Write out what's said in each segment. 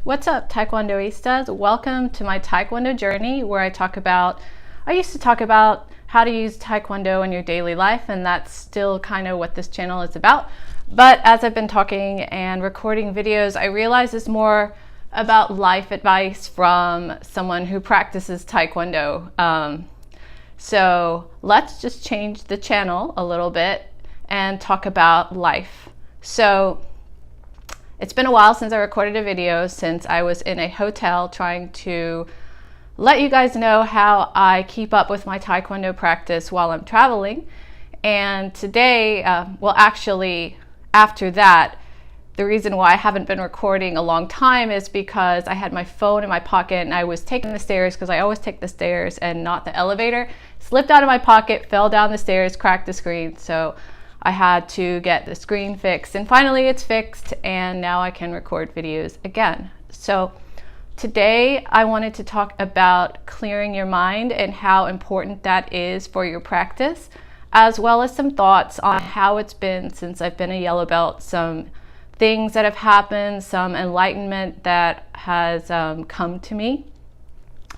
What's up, Taekwondoistas? Welcome to my Taekwondo journey where I used to talk about how to use Taekwondo in your daily life, and that's still kind of what this channel is about. But as I've been talking and recording videos, I realize it's more about life advice from someone who practices Taekwondo. So let's just change the channel a little bit and talk about life. So it's been a while since I recorded a video, since I was in a hotel trying to let you guys know how I keep up with my Taekwondo practice while I'm traveling. And today, actually after that, the reason why I haven't been recording a long time is because I had my phone in my pocket and I was taking the stairs, because I always take the stairs and not the elevator. Slipped out of my pocket, fell down the stairs, cracked the screen. So I had to get the screen fixed, and finally it's fixed, and now I can record videos again. So today I wanted to talk about clearing your mind and how important that is for your practice, as well as some thoughts on how it's been since I've been a yellow belt, some things that have happened, some enlightenment that has come to me.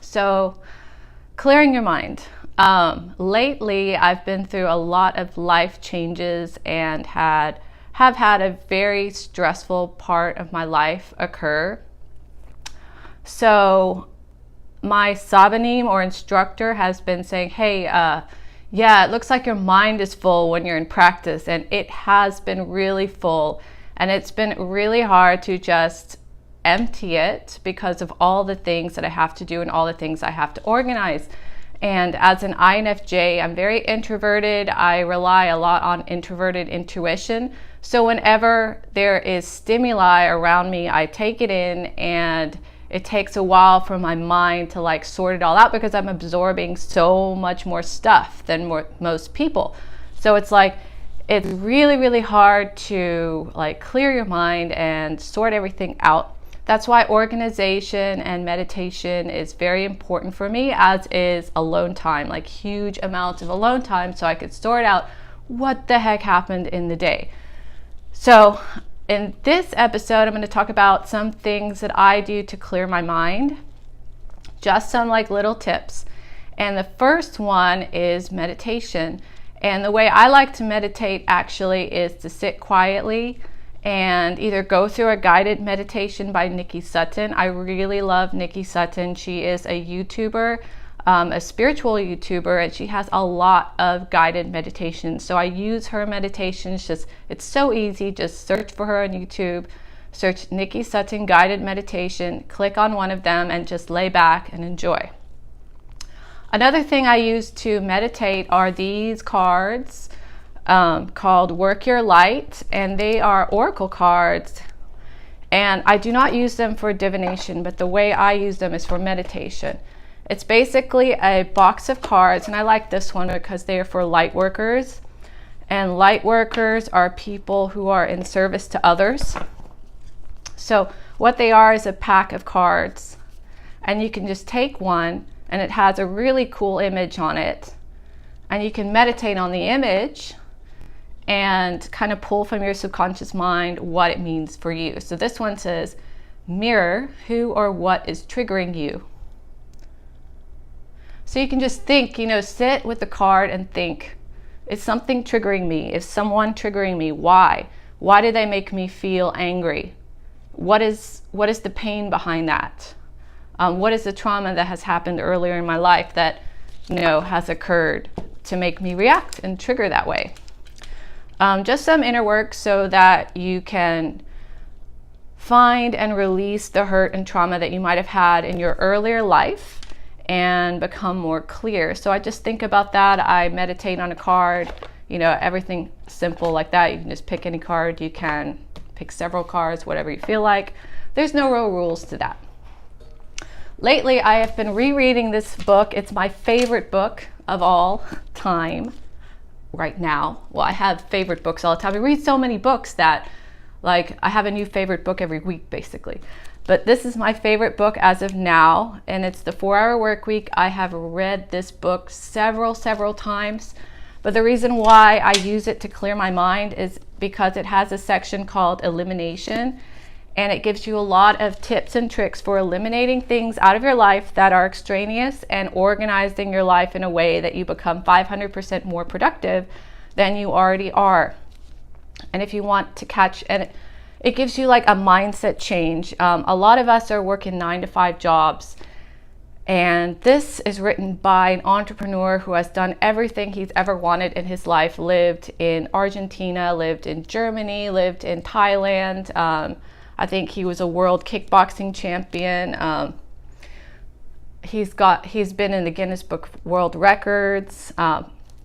So clearing your mind. Lately, I've been through a lot of life changes and have had a very stressful part of my life occur. So my sabanim or instructor has been saying, hey, yeah, it looks like your mind is full when you're in practice, and it has been really full, and it's been really hard to just empty it because of all the things that I have to do and all the things I have to organize. And as an INFJ, I'm very introverted. I rely a lot on introverted intuition. So whenever there is stimuli around me, I take it in, and it takes a while for my mind to sort it all out, because I'm absorbing so much more stuff than most people. So it's really, really hard to clear your mind and sort everything out. That's why organization and meditation is very important for me, as is alone time, huge amounts of alone time, so I could sort out what the heck happened in the day. So in this episode, I'm going to talk about some things that I do to clear my mind, just some little tips. And the first one is meditation. And the way I like to meditate actually is to sit quietly and either go through a guided meditation by Nikki Sutton. I really love Nikki Sutton. She is a YouTuber, a spiritual YouTuber, and she has a lot of guided meditations. So I use her meditations. It's so easy. Just search for her on YouTube, search Nikki Sutton guided meditation, click on one of them, and just lay back and enjoy. Another thing I use to meditate are these cards called Work Your Light, and they are oracle cards, and I do not use them for divination, but the way I use them is for meditation. It's basically a box of cards, and I like this one because they are for light workers, and light workers are people who are in service to others. So what they are is a pack of cards, and you can just take one, and it has a really cool image on it, and you can meditate on the image and kind of pull from your subconscious mind what it means for you. So this one says, mirror who or what is triggering you. So you can just think, sit with the card and think, is something triggering me? Is someone triggering me? Why? Why do they make me feel angry? What is the pain behind that? What is the trauma that has happened earlier in my life that, has occurred to make me react and trigger that way? Just some inner work so that you can find and release the hurt and trauma that you might have had in your earlier life and become more clear. So I just think about that. I meditate on a card, everything simple like that. You can just pick any card. You can pick several cards, whatever you feel like. There's no real rules to that. Lately, I have been rereading this book. It's my favorite book of all time right now. Well, I have favorite books all the time. I read so many books that I have a new favorite book every week, basically. But this is my favorite book as of now, and it's The 4-Hour Workweek. I have read this book several times, but the reason why I use it to clear my mind is because it has a section called elimination, and it gives you a lot of tips and tricks for eliminating things out of your life that are extraneous and organizing your life in a way that you become 500% more productive than you already are. And if you want to catch, and it gives you like a mindset change. A lot of us are working 9-to-5 jobs, and this is written by an entrepreneur who has done everything he's ever wanted in his life, lived in Argentina, lived in Germany, lived in Thailand. I think he was a world kickboxing champion. He's been in the Guinness Book of World Records.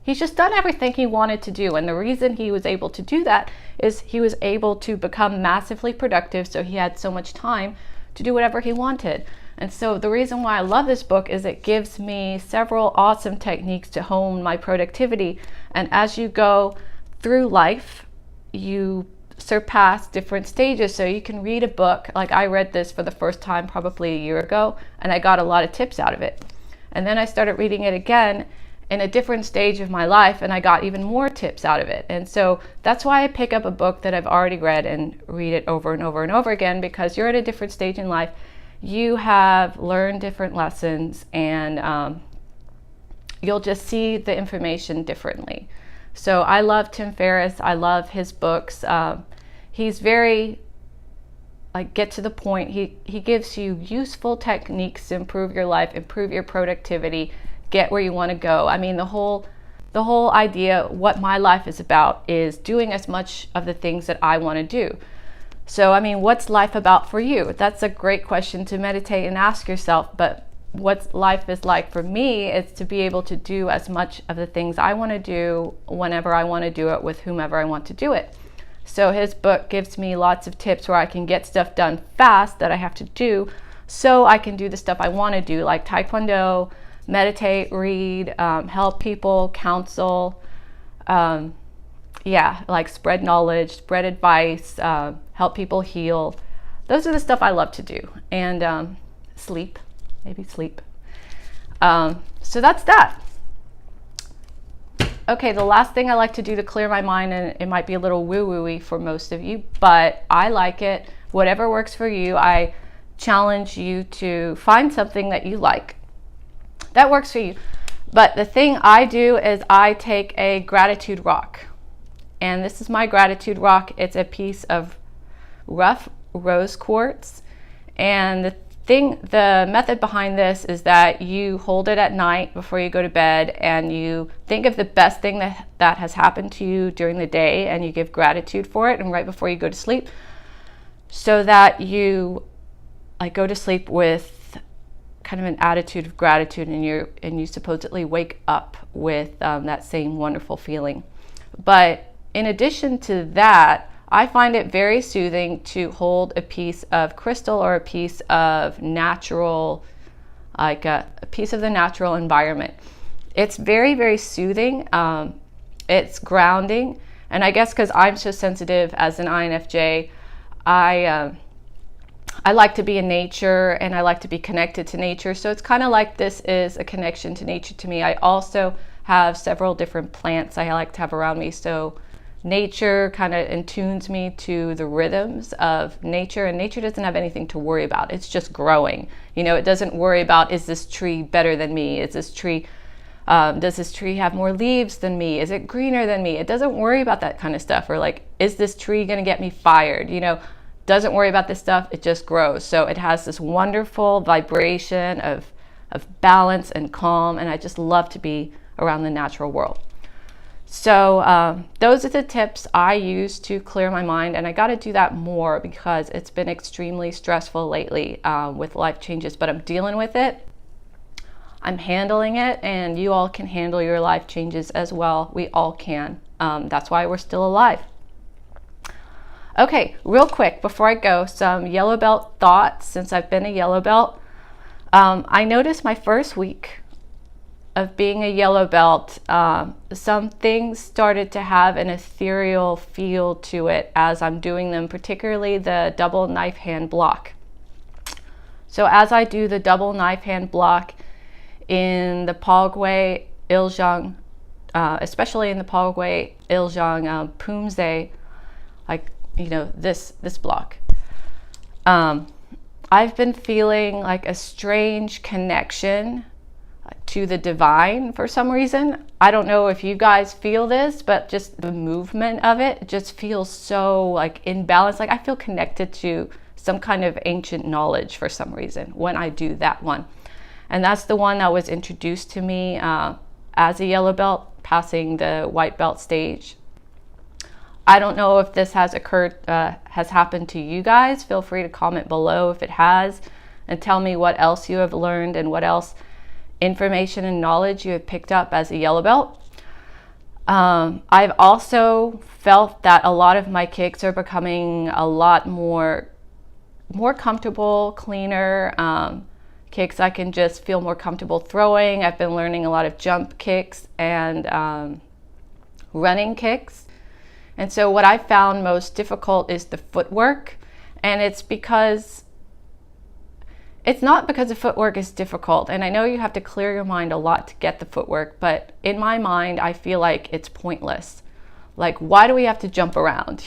He's just done everything he wanted to do. And the reason he was able to do that is he was able to become massively productive. So he had so much time to do whatever he wanted. And so the reason why I love this book is it gives me several awesome techniques to hone my productivity. And as you go through life, you surpass different stages. So you can read a book, like I read this for the first time probably a year ago, and I got a lot of tips out of it. And then I started reading it again in a different stage of my life, and I got even more tips out of it. And so that's why I pick up a book that I've already read and read it over and over and over again, because you're at a different stage in life. You have learned different lessons, and you'll just see the information differently. So I love Tim Ferriss. I love his books. He's very get to the point. He gives you useful techniques to improve your life, improve your productivity, get where you want to go. I mean, the whole idea, what my life is about, is doing as much of the things that I want to do. So, I mean, what's life about for you? That's a great question to meditate and ask yourself. But what life is like for me is to be able to do as much of the things I want to do whenever I want to do it with whomever I want to do it. So his book gives me lots of tips where I can get stuff done fast that I have to do so I can do the stuff I want to do, like Taekwondo, meditate, read, help people, counsel, like spread knowledge, spread advice, help people heal. Those are the stuff I love to do. And sleep. So that's that. Okay, the last thing I like to do to clear my mind, and it might be a little woo-woo-y for most of you, but I like it. Whatever works for you, I challenge you to find something that you like that works for you. But the thing I do is I take a gratitude rock. And this is my gratitude rock. It's a piece of rough rose quartz. And the method behind this is that you hold it at night before you go to bed, and you think of the best thing that has happened to you during the day, and you give gratitude for it, and right before you go to sleep, so that you go to sleep with kind of an attitude of gratitude, and you supposedly wake up with that same wonderful feeling. But in addition to that, I find it very soothing to hold a piece of crystal or a piece of natural, like a piece of the natural environment. It's very, very soothing. It's grounding. And I guess because I'm so sensitive as an INFJ, I like to be in nature, and I like to be connected to nature. So it's kind of like this is a connection to nature to me. I also have several different plants I like to have around me. So nature kind of attunes me to the rhythms of nature, and nature doesn't have anything to worry about. It's just growing. It doesn't worry about, is this tree better than me? Is this tree, does this tree have more leaves than me? Is it greener than me? It doesn't worry about that kind of stuff. Or is this tree going to get me fired? Doesn't worry about this stuff. It just grows. So it has this wonderful vibration of balance and calm, and I just love to be around the natural world. So those are the tips I use to clear my mind, and I got to do that more because it's been extremely stressful lately with life changes, but I'm dealing with it. I'm handling it, and you all can handle your life changes as well. We all can. That's why we're still alive. Okay, real quick before I go, some yellow belt thoughts since I've been a yellow belt. I noticed my first week of being a yellow belt, some things started to have an ethereal feel to it as I'm doing them, particularly the double knife hand block. So as I do the double knife hand block in the Palgwe Iljang, especially in the Palgwe Iljang Pumse, this block, I've been feeling like a strange connection to the divine for some reason. I don't know if you guys feel this, but just the movement of it just feels so like in balance. Like I feel connected to some kind of ancient knowledge for some reason when I do that one. And that's the one that was introduced to me as a yellow belt, passing the white belt stage. I don't know if this has happened to you guys. Feel free to comment below if it has, and tell me what else you have learned and what else information and knowledge you have picked up as a yellow belt. I've also felt that a lot of my kicks are becoming a lot more comfortable, cleaner kicks. I can just feel more comfortable throwing. I've been learning a lot of jump kicks and running kicks. And so what I found most difficult is the footwork. And it's not because the footwork is difficult. And I know you have to clear your mind a lot to get the footwork, but in my mind, I feel like it's pointless. Like, why do we have to jump around?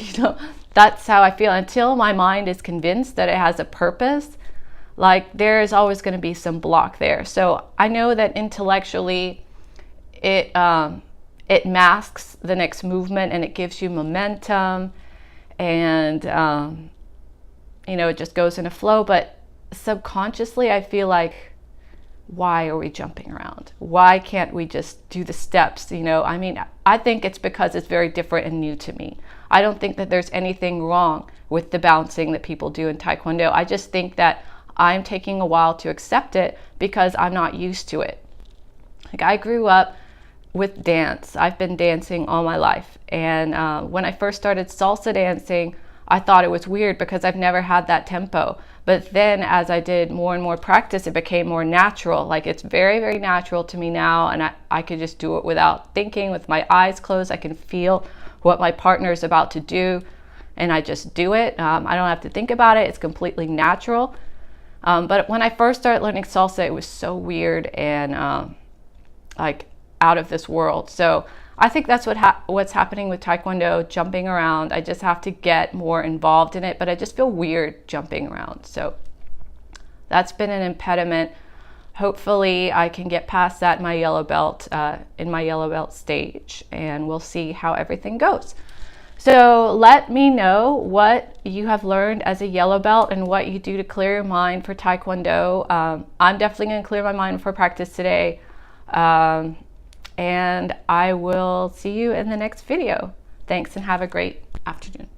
That's how I feel until my mind is convinced that it has a purpose. Like, there is always going to be some block there. So I know that intellectually it masks the next movement and it gives you momentum, and it just goes in a flow. But subconsciously I feel like, why are we jumping around? Why can't we just do the steps? I think it's because it's very different and new to me. I don't think that there's anything wrong with the bouncing that people do in Taekwondo. I just think that I'm taking a while to accept it because I'm not used to it. Like, I grew up with dance. I've been dancing all my life. And when I first started salsa dancing, I thought it was weird because I've never had that tempo. But then as I did more and more practice, it became more natural. Like, it's very, very natural to me now. And I could just do it without thinking, with my eyes closed. I can feel what my partner is about to do, and I just do it. I don't have to think about it. It's completely natural. But when I first started learning salsa, it was so weird and like out of this world. So I think that's what's happening with Taekwondo, jumping around. I just have to get more involved in it, but I just feel weird jumping around. So that's been an impediment. Hopefully I can get past that in my yellow belt stage, and we'll see how everything goes. So let me know what you have learned as a yellow belt and what you do to clear your mind for Taekwondo. I'm definitely going to clear my mind for practice today. And I will see you in the next video. Thanks, and have a great afternoon.